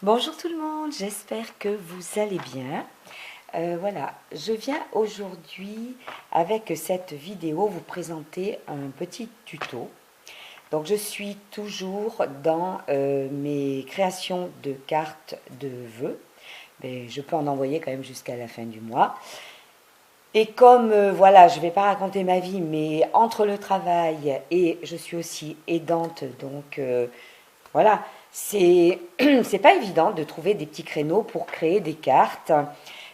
Bonjour tout le monde, j'espère que vous allez bien. Voilà, je viens aujourd'hui avec cette vidéo vous présenter un petit tuto. Donc je suis toujours dans mes créations de cartes de vœux. Mais je peux en envoyer quand même jusqu'à la fin du mois. Et comme voilà, je ne vais pas raconter ma vie, mais entre le travail et je suis aussi aidante, donc voilà, c'est pas évident de trouver des petits créneaux pour créer des cartes,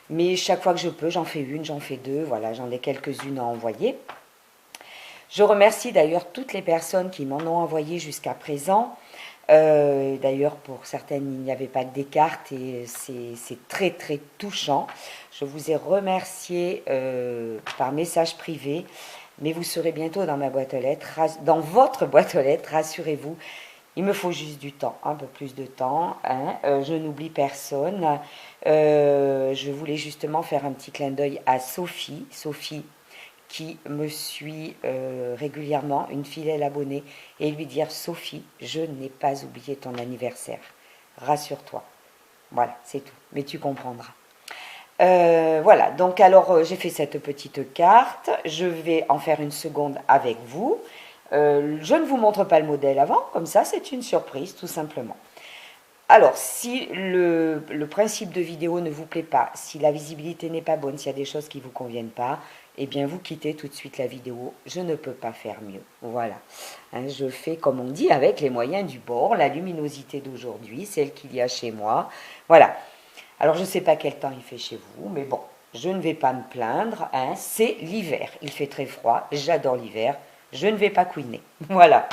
mais chaque fois que je peux, j'en fais une, j'en fais deux, voilà, j'en ai quelques-unes à envoyer. Je remercie d'ailleurs toutes les personnes qui m'en ont envoyé jusqu'à présent. D'ailleurs, pour certaines, il n'y avait pas que des cartes et c'est très très touchant. Je vous ai remercié par message privé, mais vous serez bientôt dans ma boîte aux lettres, dans votre boîte aux lettres, rassurez-vous. Il me faut juste du temps, un peu plus de temps. Hein. Je n'oublie personne. Je voulais justement faire un petit clin d'œil à Sophie. Sophie qui me suit régulièrement, une fidèle abonnée, et lui dire Sophie, je n'ai pas oublié ton anniversaire. Rassure-toi. Voilà, c'est tout. Mais tu comprendras. Voilà, donc alors j'ai fait cette petite carte. Je vais en faire une seconde avec vous. Je ne vous montre pas le modèle avant, comme ça c'est une surprise tout simplement. Alors, si le principe de vidéo ne vous plaît pas, si la visibilité n'est pas bonne, s'il y a des choses qui ne vous conviennent pas, eh bien vous quittez tout de suite la vidéo. Je ne peux pas faire mieux. Voilà. Hein, je fais comme on dit avec les moyens du bord, la luminosité d'aujourd'hui, celle qu'il y a chez moi. Voilà. Alors je ne sais pas quel temps il fait chez vous, mais bon, je ne vais pas me plaindre. Hein, c'est l'hiver. Il fait très froid. J'adore l'hiver. Je ne vais pas couiner. Voilà.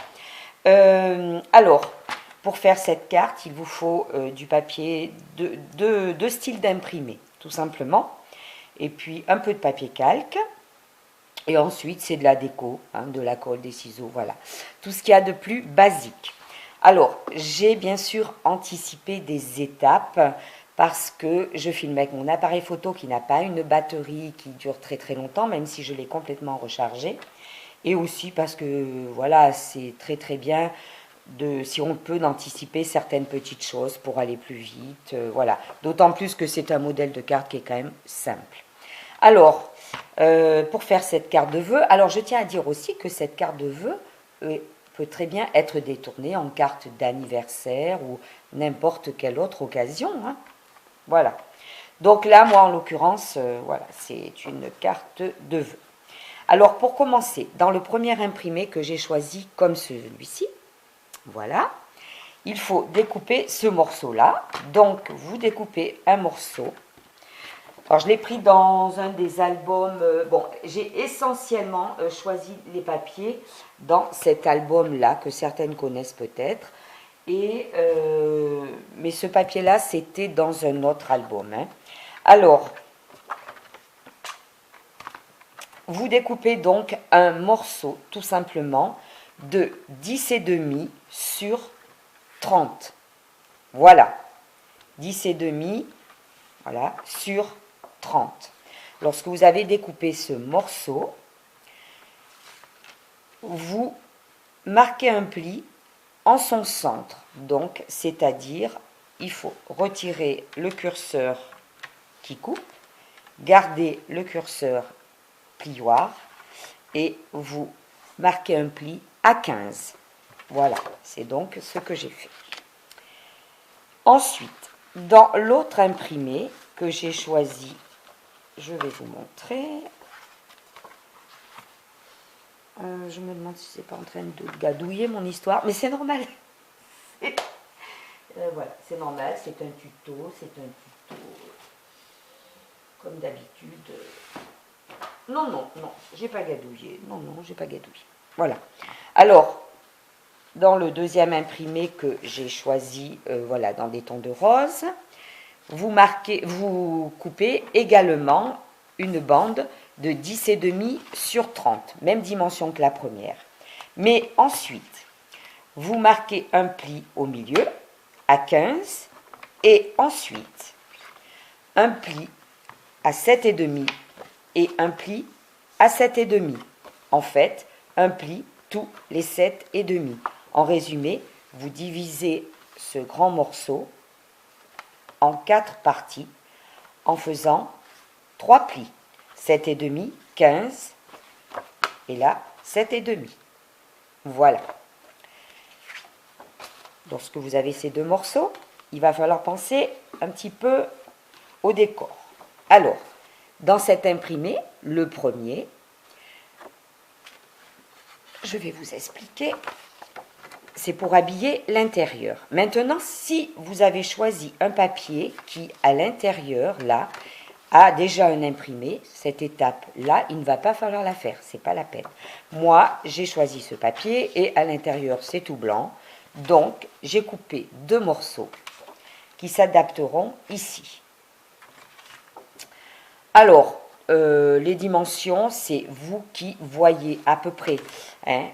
Alors, pour faire cette carte, il vous faut du papier, deux styles d'imprimé, tout simplement. Et puis un peu de papier calque. Et ensuite, c'est de la déco, hein, de la colle, des ciseaux, voilà. Tout ce qu'il y a de plus basique. Alors, j'ai bien sûr anticipé des étapes parce que je filme avec mon appareil photo qui n'a pas une batterie qui dure très très longtemps, même si je l'ai complètement rechargé. Et aussi parce que, voilà, c'est très très bien si on peut d'anticiper certaines petites choses pour aller plus vite. Voilà. D'autant plus que c'est un modèle de carte qui est quand même simple. Alors, pour faire cette carte de vœux, alors je tiens à dire aussi que cette carte de vœux peut très bien être détournée en carte d'anniversaire ou n'importe quelle autre occasion. Hein. Voilà. Donc là, moi en l'occurrence, voilà, c'est une carte de vœux. Alors pour commencer, dans le premier imprimé que j'ai choisi comme celui-ci, voilà, il faut découper ce morceau-là. Donc vous découpez un morceau. Alors je l'ai pris dans un des albums, bon, j'ai essentiellement choisi les papiers dans cet album-là, que certaines connaissent peut-être. Mais ce papier-là, c'était dans un autre album. Hein. Alors, vous découpez donc un morceau, tout simplement, de 10,5 sur 30. Voilà. 10,5, voilà, sur 30. Lorsque vous avez découpé ce morceau, vous marquez un pli en son centre. Donc, c'est-à-dire, il faut retirer le curseur qui coupe, garder le curseur plioir et vous marquez un pli à 15. Voilà, c'est donc ce que j'ai fait. Ensuite, dans l'autre imprimé que j'ai choisi, je vais vous montrer. Je me demande si c'est pas en train de gadouiller mon histoire, mais c'est normal. Voilà, c'est normal, c'est un tuto, comme d'habitude. Non, non, non, j'ai pas gadouillé. Non, non, j'ai pas gadouillé. Voilà. Alors, dans le deuxième imprimé que j'ai choisi, voilà, dans des tons de rose, vous coupez également une bande de 10,5 sur 30, même dimension que la première. Mais ensuite, vous marquez un pli au milieu à 15 et ensuite un pli à 7,5 et un pli à 7,5. En fait, un pli tous les 7,5. En résumé, vous divisez ce grand morceau en 4 parties en faisant 3 plis. 7,5, 15 et là 7,5. Voilà. Lorsque vous avez ces deux morceaux, il va falloir penser un petit peu au décor. Alors, dans cet imprimé, le premier, je vais vous expliquer, c'est pour habiller l'intérieur. Maintenant, si vous avez choisi un papier qui, à l'intérieur, là, a déjà un imprimé, cette étape-là, il ne va pas falloir la faire, c'est pas la peine. Moi, j'ai choisi ce papier et à l'intérieur, c'est tout blanc. Donc, j'ai coupé 2 morceaux qui s'adapteront ici. Alors, les dimensions, c'est vous qui voyez à peu près, hein,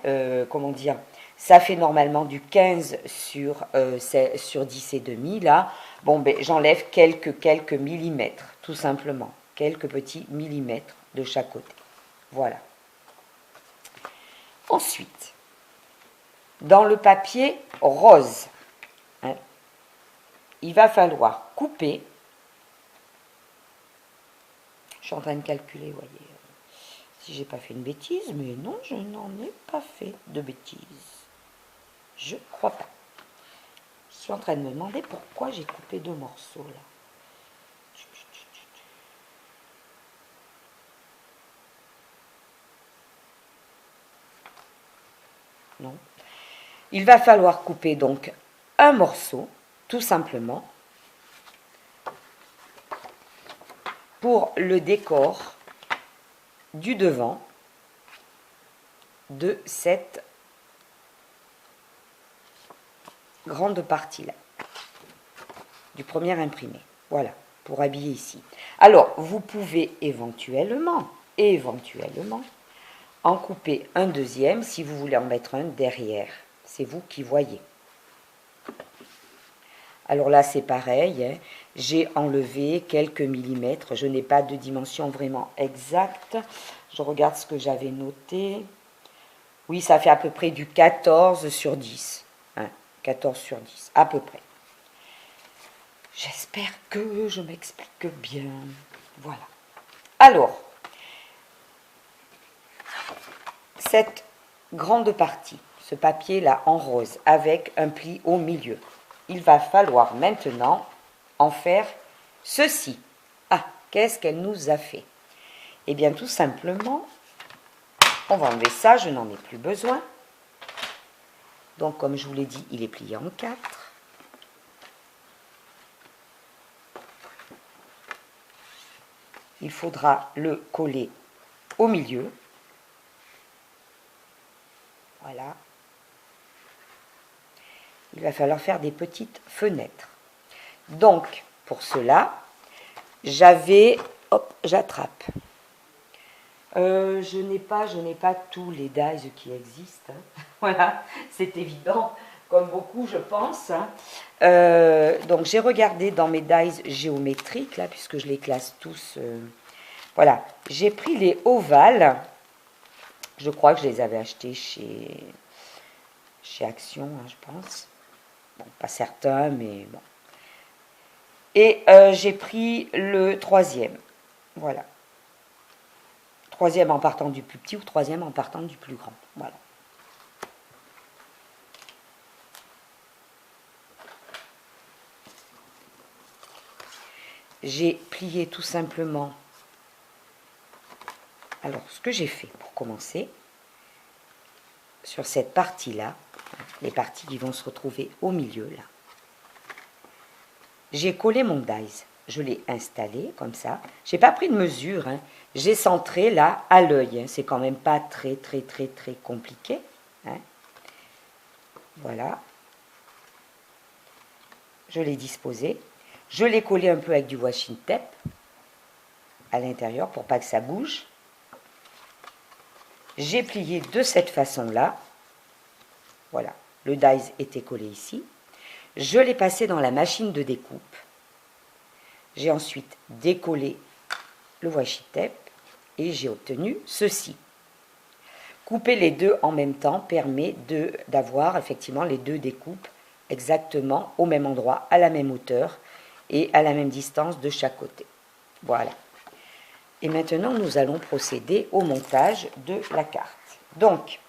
comment dire, ça fait normalement du 15 sur 10,5 là. Bon, ben, j'enlève quelques millimètres, tout simplement. Quelques petits millimètres de chaque côté. Voilà. Ensuite, dans le papier rose, hein, il va falloir couper. Je suis en train de calculer, voyez, si j'ai pas fait une bêtise, mais non, je n'en ai pas fait de bêtises. Je crois pas. Je suis en train de me demander pourquoi j'ai coupé 2 morceaux là. Non. Il va falloir couper donc un morceau, tout simplement, pour le décor du devant de cette grande partie là, du premier imprimé. Voilà, pour habiller ici. Alors, vous pouvez éventuellement, en couper un deuxième si vous voulez en mettre un derrière. C'est vous qui voyez. Alors là, c'est pareil, hein. J'ai enlevé quelques millimètres. Je n'ai pas de dimension vraiment exacte. Je regarde ce que j'avais noté. Oui, ça fait à peu près du 14 sur 10. Hein, 14 sur 10, à peu près. J'espère que je m'explique bien. Voilà. Alors, cette grande partie, ce papier-là en rose, avec un pli au milieu, il va falloir maintenant en faire ceci. Ah, qu'est-ce qu'elle nous a fait? Eh bien, tout simplement, on va enlever ça, je n'en ai plus besoin. Donc, comme je vous l'ai dit, il est plié en 4. Il faudra le coller au milieu. Voilà. Il va falloir faire des petites fenêtres. Donc, pour cela, j'avais... Hop, j'attrape. Je n'ai pas tous les dies qui existent. Hein. Voilà, c'est évident, comme beaucoup, je pense. Hein. Donc, j'ai regardé dans mes dies géométriques, là, puisque je les classe tous. Voilà, j'ai pris les ovales. Je crois que je les avais achetés chez Action, hein, je pense. Bon, pas certain, mais bon. Et j'ai pris le 3e. Voilà. 3e en partant du plus petit ou 3e en partant du plus grand. Voilà. J'ai plié tout simplement. Alors, ce que j'ai fait pour commencer, sur cette partie-là, les parties qui vont se retrouver au milieu, là, j'ai collé mon dies. Je l'ai installé comme ça. Je n'ai pas pris de mesure. Hein. J'ai centré là à l'œil. Hein. C'est quand même pas très compliqué. Hein. Voilà. Je l'ai disposé. Je l'ai collé un peu avec du washi tape à l'intérieur pour pas que ça bouge. J'ai plié de cette façon-là. Voilà. Le dies était collé ici. Je l'ai passé dans la machine de découpe. J'ai ensuite décollé le washi tape et j'ai obtenu ceci. Couper les deux en même temps permet d'avoir effectivement les deux découpes exactement au même endroit, à la même hauteur. et à la même distance de chaque côté. Voilà. Et maintenant, nous allons procéder au montage de la carte. Donc,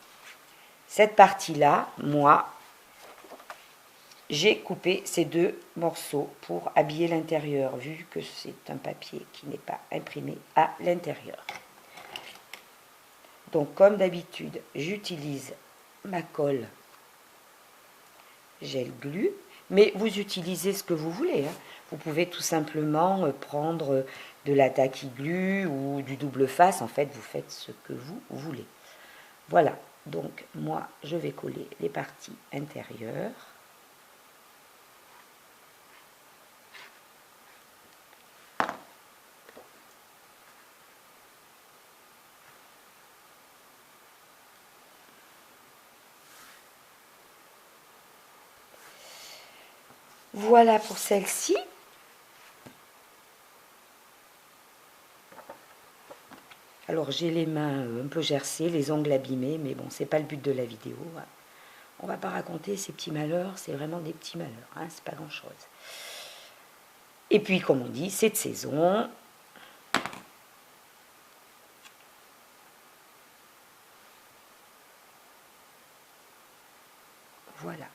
cette partie-là, moi, j'ai coupé ces deux morceaux pour habiller l'intérieur, vu que c'est un papier qui n'est pas imprimé à l'intérieur. Donc, comme d'habitude, j'utilise ma colle gel glu, mais vous utilisez ce que vous voulez. Vous pouvez tout simplement prendre de la tacky glue ou du double face. En fait, vous faites ce que vous voulez. Voilà. Donc, moi, je vais coller les parties intérieures. Voilà pour celle-ci. Alors j'ai les mains un peu gercées, les ongles abîmés, mais bon, c'est pas le but de la vidéo. On va pas raconter ces petits malheurs, c'est vraiment des petits malheurs, hein, c'est pas grand-chose. Et puis, comme on dit, c'est de saison. Voilà.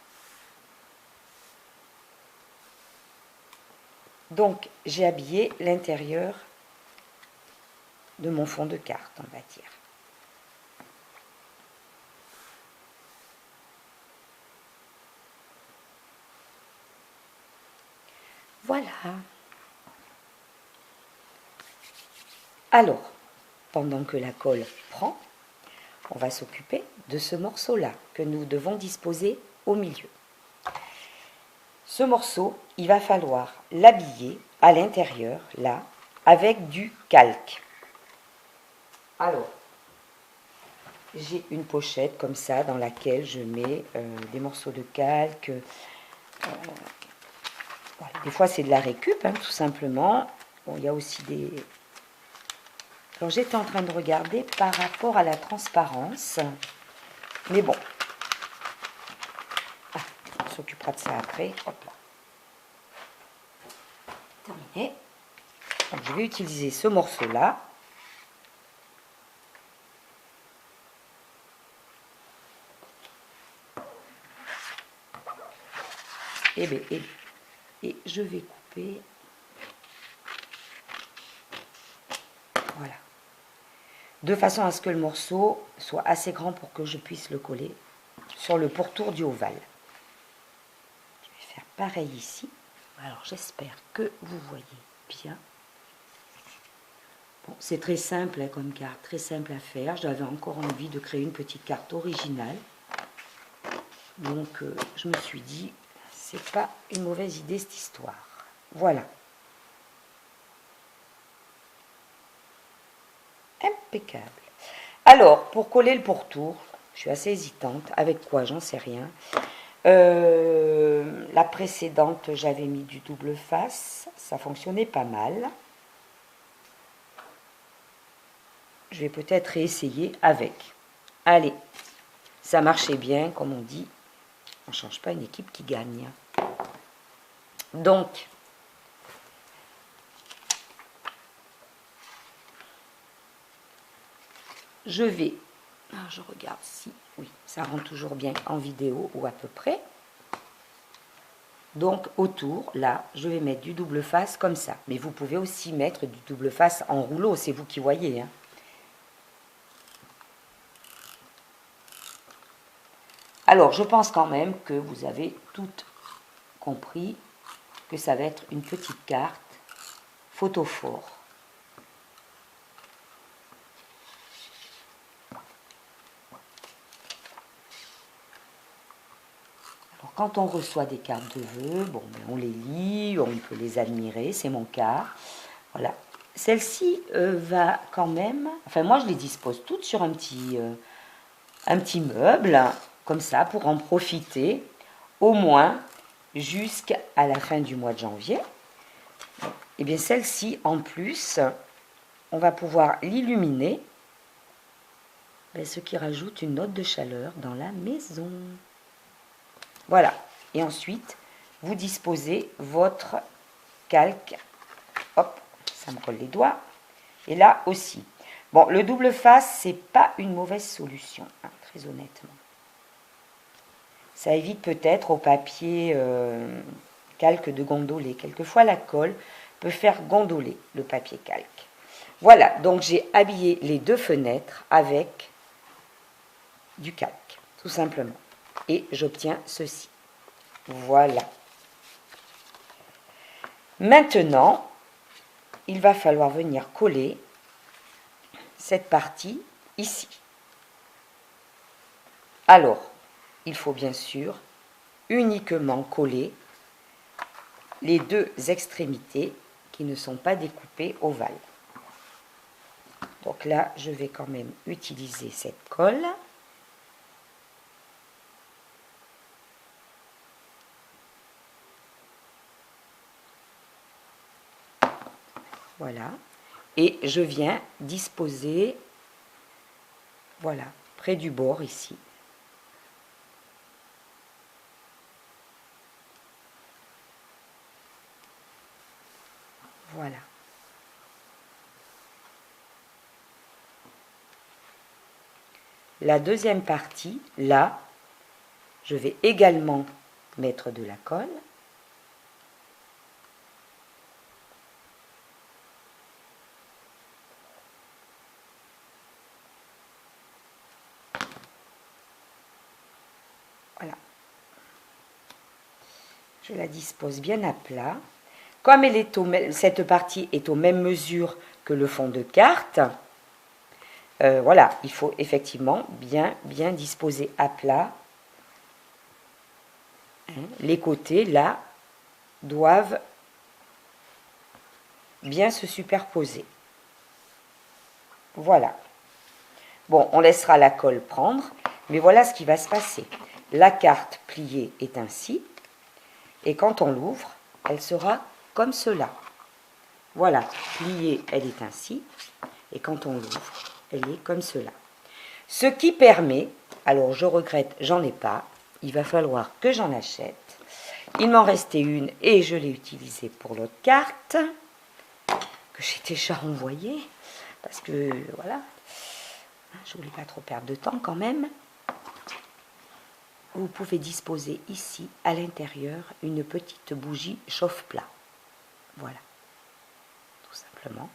Donc, j'ai habillé l'intérieur de mon fond de carte, on va dire. Voilà. Alors, pendant que la colle prend, on va s'occuper de ce morceau-là que nous devons disposer au milieu. Ce morceau, il va falloir l'habiller à l'intérieur, là, avec du calque. Alors, j'ai une pochette comme ça dans laquelle je mets des morceaux de calque. Voilà. Des fois, c'est de la récup, hein, tout simplement. Bon, il y a aussi des... Alors, j'étais en train de regarder par rapport à la transparence. Mais bon. Ah, on s'occupera de ça après. Hop là. Terminé. Donc, je vais utiliser ce morceau-là. Et je vais couper. Voilà. De façon à ce que le morceau soit assez grand pour que je puisse le coller sur le pourtour du ovale. Je vais faire pareil ici. Alors j'espère que vous voyez bien. Bon, c'est très simple hein, comme carte, très simple à faire. J'avais encore envie de créer une petite carte originale. Donc je me suis dit, c'est pas une mauvaise idée cette histoire. Voilà. Impeccable. Alors, pour coller le pourtour, je suis assez hésitante. Avec quoi, j'en sais rien. La précédente, j'avais mis du double face. Ça fonctionnait pas mal. Je vais peut-être réessayer avec. Allez, ça marchait bien, comme on dit. On ne change pas une équipe qui gagne. Donc, je vais... Alors je regarde si... Oui, ça rend toujours bien en vidéo ou à peu près. Donc, autour, là, je vais mettre du double face comme ça. Mais vous pouvez aussi mettre du double face en rouleau, c'est vous qui voyez. Hein. Alors, je pense quand même que vous avez toutes compris que ça va être une petite carte photophore. Alors, quand on reçoit des cartes de vœux, bon, ben, on les lit, on peut les admirer, c'est mon cas. Voilà. Celle-ci va quand même... Enfin, moi, je les dispose toutes sur un petit meuble, comme ça, pour en profiter, au moins, jusqu'à la fin du mois de janvier. Et bien, celle-ci, en plus, on va pouvoir l'illuminer, ce qui rajoute une note de chaleur dans la maison. Voilà. Et ensuite, vous disposez votre calque. Hop, ça me colle les doigts. Et là aussi. Bon, le double face, c'est pas une mauvaise solution, hein, très honnêtement. Ça évite peut-être au papier calque de gondoler. Quelquefois, la colle peut faire gondoler le papier calque. Voilà, donc j'ai habillé les deux fenêtres avec du calque, tout simplement. Et j'obtiens ceci. Voilà. Maintenant, il va falloir venir coller cette partie ici. Alors, il faut bien sûr uniquement coller les deux extrémités qui ne sont pas découpées ovales. Donc là, je vais quand même utiliser cette colle. Voilà. Et je viens disposer, voilà, près du bord ici. Voilà. La deuxième partie, là, je vais également mettre de la colle. Voilà. Je la dispose bien à plat. Comme elle est cette partie est aux mêmes mesures que le fond de carte, voilà, il faut effectivement bien disposer à plat. Les côtés, là, doivent bien se superposer. Voilà. Bon, on laissera la colle prendre, mais voilà ce qui va se passer. La carte pliée est ainsi, et quand on l'ouvre, elle sera comme cela. Voilà, pliée, elle est ainsi, et quand on l'ouvre, elle est comme cela. Ce qui permet, alors je regrette, j'en ai pas, il va falloir que j'en achète. Il m'en restait une et je l'ai utilisée pour l'autre carte, que j'ai déjà envoyée, parce que voilà, je voulais pas trop perdre de temps quand même. Vous pouvez disposer ici, à l'intérieur, une petite bougie chauffe-plat. Voilà, tout simplement.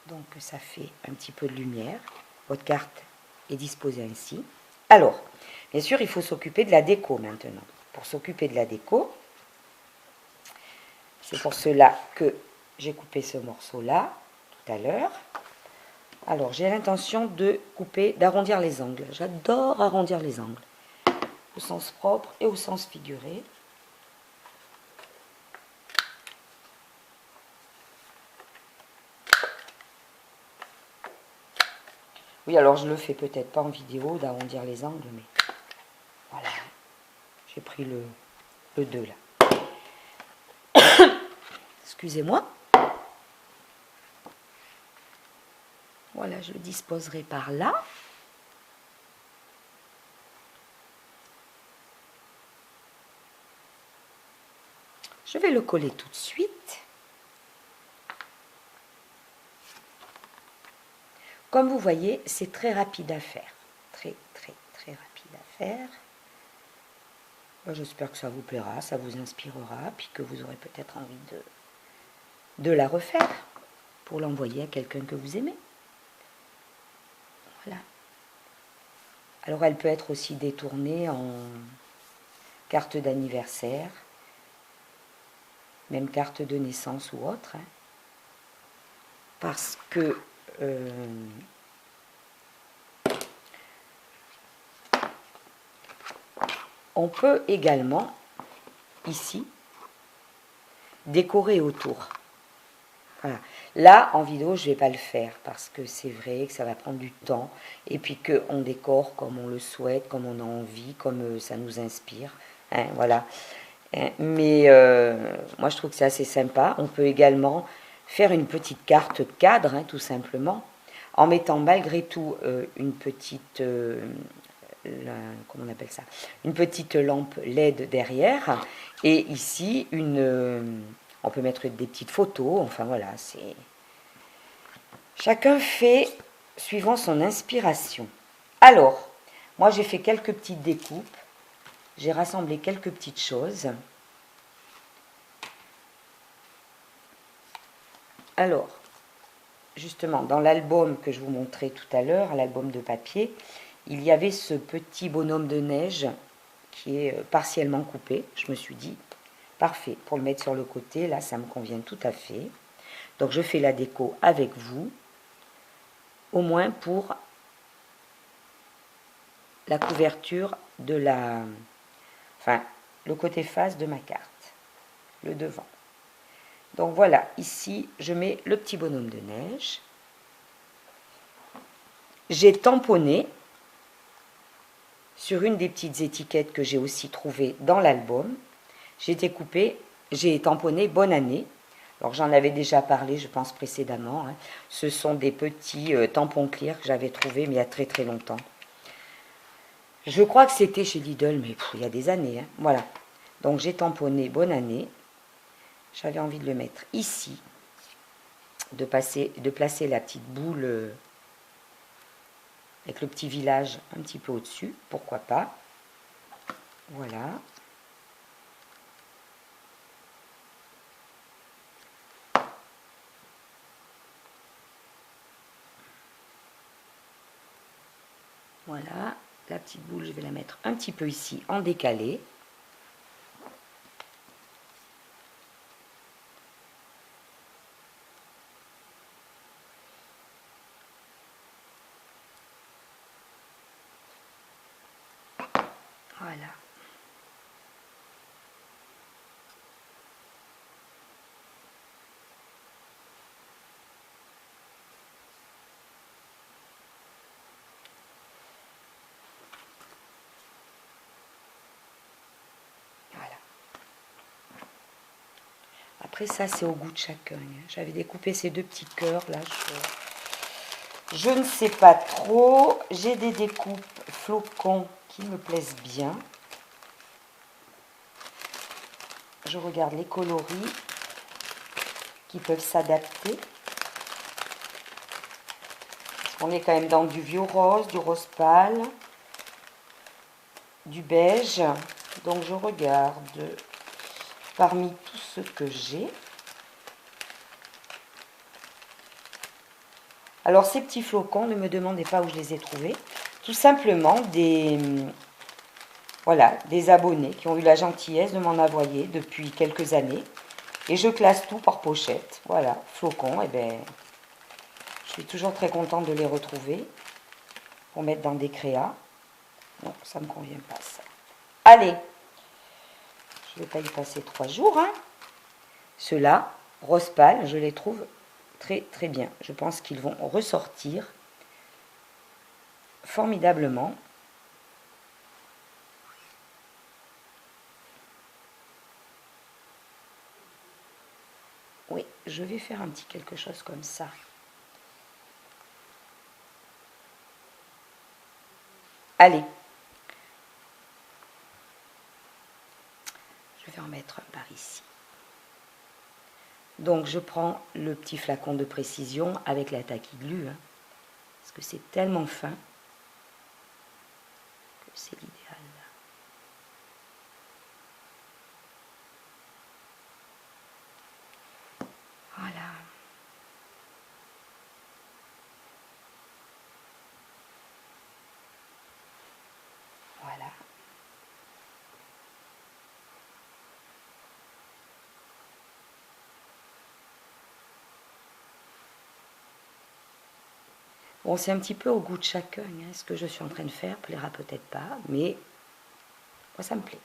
Donc ça fait un petit peu de lumière. Votre carte est disposée ainsi. Alors, bien sûr, il faut s'occuper de la déco maintenant. Pour s'occuper de la déco, c'est pour cela que j'ai coupé ce morceau-là tout à l'heure. Alors, j'ai l'intention de couper, d'arrondir les angles. J'adore arrondir les angles, au sens propre et au sens figuré. Oui, alors je le fais peut-être pas en vidéo d'arrondir les angles, mais voilà. J'ai pris le 2 là. Excusez-moi. Voilà, je le disposerai par là. Je vais le coller tout de suite. Comme vous voyez, c'est très rapide à faire. Très rapide à faire. J'espère que ça vous plaira, ça vous inspirera, puis que vous aurez peut-être envie de la refaire pour l'envoyer à quelqu'un que vous aimez. Voilà. Alors elle peut être aussi détournée en carte d'anniversaire, même carte de naissance ou autre, hein. Parce que on peut également ici décorer autour. Voilà. Là, en vidéo, je ne vais pas le faire parce que c'est vrai que ça va prendre du temps et puis qu'on décore comme on le souhaite, comme on a envie, comme ça nous inspire. Hein, voilà. Hein, mais moi, je trouve que c'est assez sympa. On peut également faire une petite carte cadre, hein, tout simplement, en mettant malgré tout une petite... comment on appelle ça, une petite lampe LED derrière et ici On peut mettre des petites photos, enfin voilà, c'est... Chacun fait suivant son inspiration. Alors, moi j'ai fait quelques petites découpes, j'ai rassemblé quelques petites choses. Alors, justement, dans l'album que je vous montrais tout à l'heure, l'album de papier, il y avait ce petit bonhomme de neige qui est partiellement coupé. Je me suis dit, parfait, pour le mettre sur le côté, là, ça me convient tout à fait. Donc, je fais la déco avec vous, au moins pour la couverture de la... Enfin, le côté face de ma carte, le devant. Donc voilà, ici, je mets le petit bonhomme de neige. J'ai tamponné sur une des petites étiquettes que j'ai aussi trouvées dans l'album. J'ai découpé, j'ai tamponné bonne année. Alors j'en avais déjà parlé, je pense, précédemment. Hein. Ce sont des petits tampons clear que j'avais trouvés, mais il y a très très longtemps. Je crois que c'était chez Lidl, mais il y a des années. Hein. Voilà. Donc j'ai tamponné bonne année. J'avais envie de le mettre ici, de placer la petite boule avec le petit village un petit peu au-dessus, pourquoi pas. Voilà. Voilà, la petite boule, je vais la mettre un petit peu ici en décalé. Voilà. Voilà. Après ça, c'est au goût de chacun. J'avais découpé ces deux petits cœurs là. Je ne sais pas trop. J'ai des découpes flocons qui me plaisent bien. Je regarde les coloris qui peuvent s'adapter. On est quand même dans du vieux rose, du rose pâle, du beige. Donc je regarde parmi tout ce que j'ai. Alors ces petits flocons, ne me demandez pas où je les ai trouvés. Tout simplement voilà, des abonnés qui ont eu la gentillesse de m'en envoyer depuis quelques années. Et je classe tout par pochette. Voilà, flocons, et bien, je suis toujours très contente de les retrouver pour mettre dans des créas. Non, ça ne me convient pas ça. Allez, je ne vais pas y passer 3 jours. Hein. Ceux-là, rose pâle, je les trouve très très bien. Je pense qu'ils vont ressortir formidablement. Oui, je vais faire un petit quelque chose comme ça. Allez. Je vais en mettre un par ici. Donc je prends le petit flacon de précision avec la tacky glue, hein, parce que c'est tellement fin que c'est l'idéal. Voilà. Voilà. Bon, c'est un petit peu au goût de chacun. Hein. Ce que je suis en train de faire plaira peut-être pas, mais moi ça me plaît.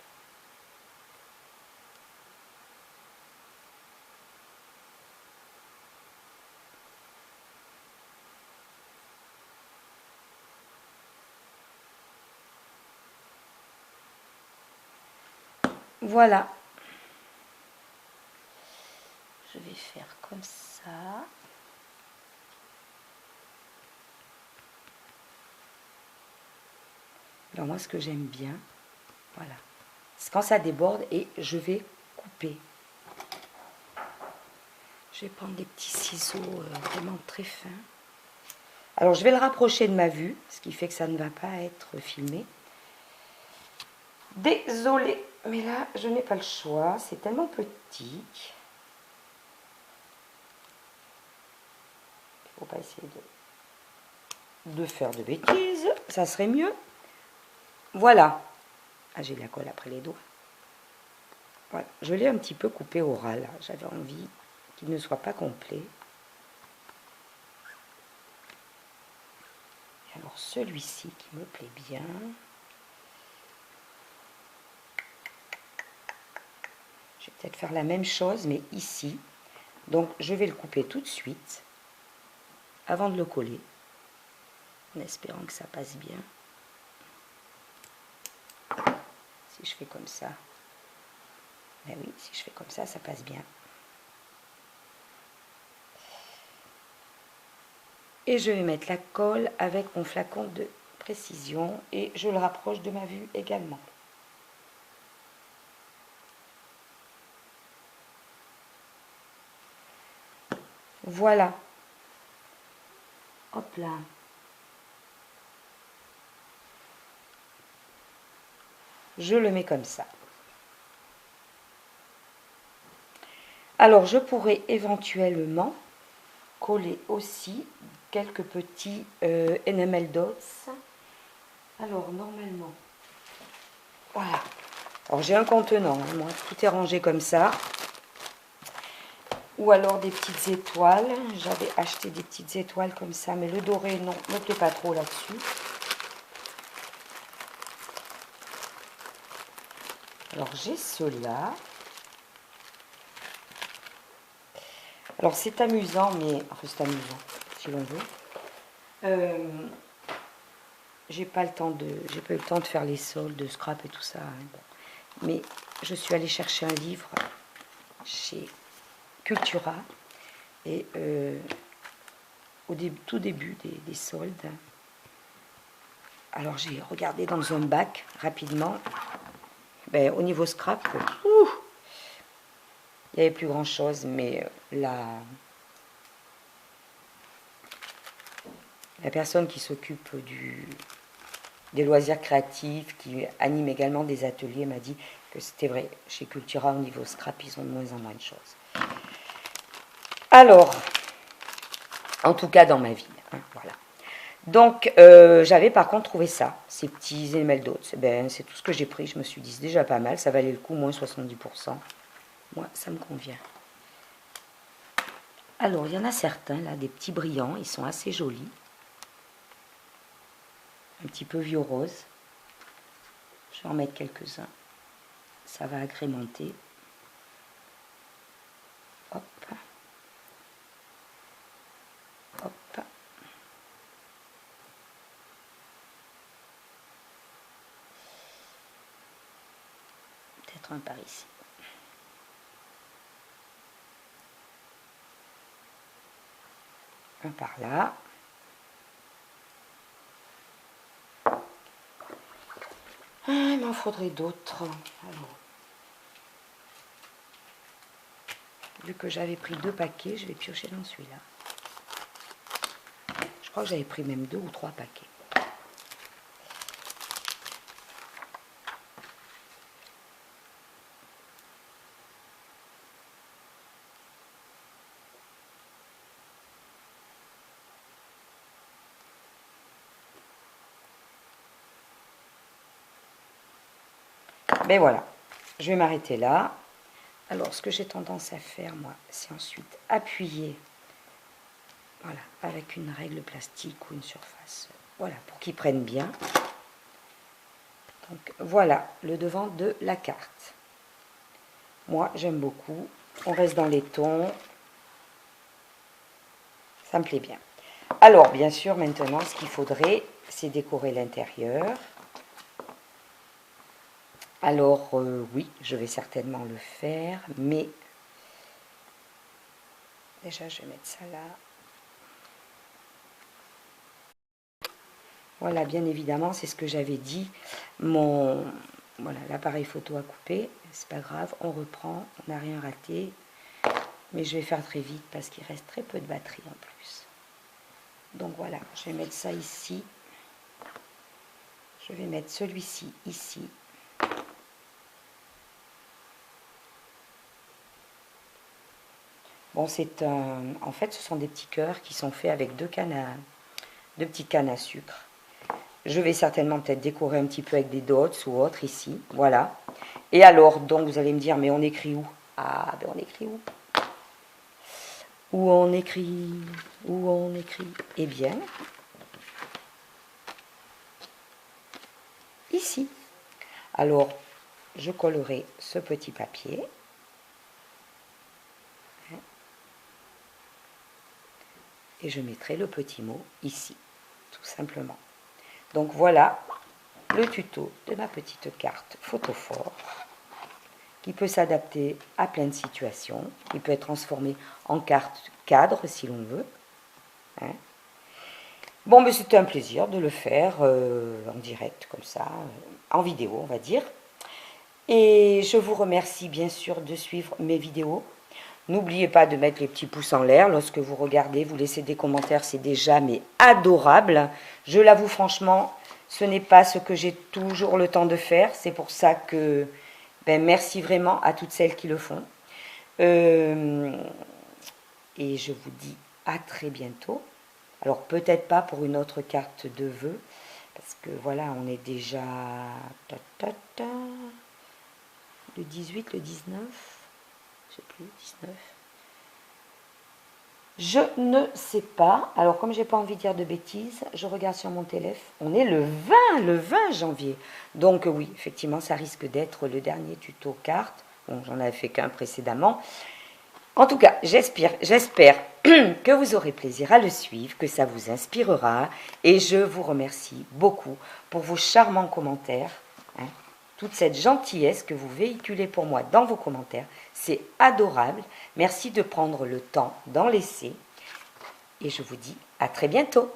Voilà. Je vais faire comme ça. Alors moi, ce que j'aime bien, voilà, c'est quand ça déborde et je vais couper. Je vais prendre des petits ciseaux vraiment très fins. Alors, je vais le rapprocher de ma vue, ce qui fait que ça ne va pas être filmé. Désolée, mais là, je n'ai pas le choix. C'est tellement petit. Il ne faut pas essayer de faire de bêtises. Ça serait mieux. Voilà. Ah, j'ai de la colle après les doigts. Voilà. Je l'ai un petit peu coupé au ras, là. J'avais envie qu'il ne soit pas complet. Et alors, celui-ci qui me plaît bien. Je vais peut-être faire la même chose, mais ici. Donc, je vais le couper tout de suite, avant de le coller, en espérant que ça passe bien. Si je fais comme ça, ben oui, si je fais comme ça passe bien. Et je vais mettre la colle avec mon flacon de précision et je le rapproche de ma vue également. Voilà. Hop là. Je le mets comme ça. Alors, je pourrais éventuellement coller aussi quelques petits enamel dots. Alors, normalement, voilà. Alors, j'ai un contenant, hein, moi, tout est rangé comme ça. Ou alors des petites étoiles. J'avais acheté des petites étoiles comme ça, mais le doré, non, ne plaît pas trop là-dessus. Alors, j'ai ceux-là. Alors, c'est amusant, mais... Enfin, c'est amusant, si l'on veut. J'ai pas eu le temps de faire les soldes, de scrap et tout ça. Hein, bon. Mais je suis allée chercher un livre chez Cultura. Et au tout début des soldes, alors j'ai regardé dans un bac rapidement. Ben, au niveau scrap, il n'y avait plus grand chose, mais la personne qui s'occupe des loisirs créatifs, qui anime également des ateliers, m'a dit que c'était vrai. Chez Cultura, au niveau scrap, ils ont de moins en moins de choses. Alors, en tout cas dans ma ville, hein, voilà. Donc, j'avais par contre trouvé ça, ces petits enamel dots. Ben, c'est tout ce que j'ai pris. Je me suis dit, c'est déjà pas mal, ça valait le coup, moins 70%. Moi, ça me convient. Alors, il y en a certains, là, des petits brillants, ils sont assez jolis. Un petit peu vieux rose. Je vais en mettre quelques-uns. Ça va agrémenter. Hop. Hop. Peut-être un par ici. Un par là. Ah, il m'en faudrait d'autres. Alors, vu que j'avais pris 2 paquets, je vais piocher dans celui-là. Je crois que j'avais pris même 2 ou 3 paquets. Ben voilà, je vais m'arrêter là. Alors, ce que j'ai tendance à faire, moi, c'est ensuite appuyer, voilà, avec une règle plastique ou une surface, voilà, pour qu'ils prennent bien. Donc, voilà le devant de la carte. Moi, j'aime beaucoup. On reste dans les tons. Ça me plaît bien. Alors, bien sûr, maintenant, ce qu'il faudrait, c'est décorer l'intérieur. Alors, oui, je vais certainement le faire, mais déjà, je vais mettre ça là. Voilà, bien évidemment, c'est ce que j'avais dit. Voilà, l'appareil photo a coupé, c'est pas grave, on reprend, on n'a rien raté. Mais je vais faire très vite parce qu'il reste très peu de batterie en plus. Donc voilà, je vais mettre ça ici. Je vais mettre celui-ci ici. Bon, c'est un... En fait, ce sont des petits cœurs qui sont faits avec deux petites cannes à sucre. Je vais certainement peut-être décorer un petit peu avec des dots ou autre ici. Voilà. Et alors, donc, vous allez me dire, mais on écrit où? Ah, ben on écrit où? Où on écrit? Où on écrit? Eh bien, ici. Alors, je collerai ce petit papier. Et je mettrai le petit mot ici, tout simplement. Donc voilà le tuto de ma petite carte photophore qui peut s'adapter à plein de situations, qui peut être transformée en carte cadre si l'on veut. Hein. Bon, mais c'était un plaisir de le faire en direct, comme ça, en vidéo, on va dire. Et je vous remercie bien sûr de suivre mes vidéos. N'oubliez pas de mettre les petits pouces en l'air lorsque vous regardez, vous laissez des commentaires, c'est déjà mais adorable. Je l'avoue franchement, ce n'est pas ce que j'ai toujours le temps de faire. C'est pour ça que merci vraiment à toutes celles qui le font. Et je vous dis à très bientôt. Alors peut-être pas pour une autre carte de vœux, parce que voilà, on est déjà le 18, le 19, je sais plus, 19. Je ne sais pas. Alors, comme j'ai pas envie de dire de bêtises, je regarde sur mon téléphone. On est le 20 janvier. Donc, oui, effectivement, ça risque d'être le dernier tuto carte. Bon, j'en avais fait qu'un précédemment. En tout cas, j'espère que vous aurez plaisir à le suivre, que ça vous inspirera. Et je vous remercie beaucoup pour vos charmants commentaires. Hein. Toute cette gentillesse que vous véhiculez pour moi dans vos commentaires, c'est adorable. Merci de prendre le temps d'en laisser. Et je vous dis à très bientôt.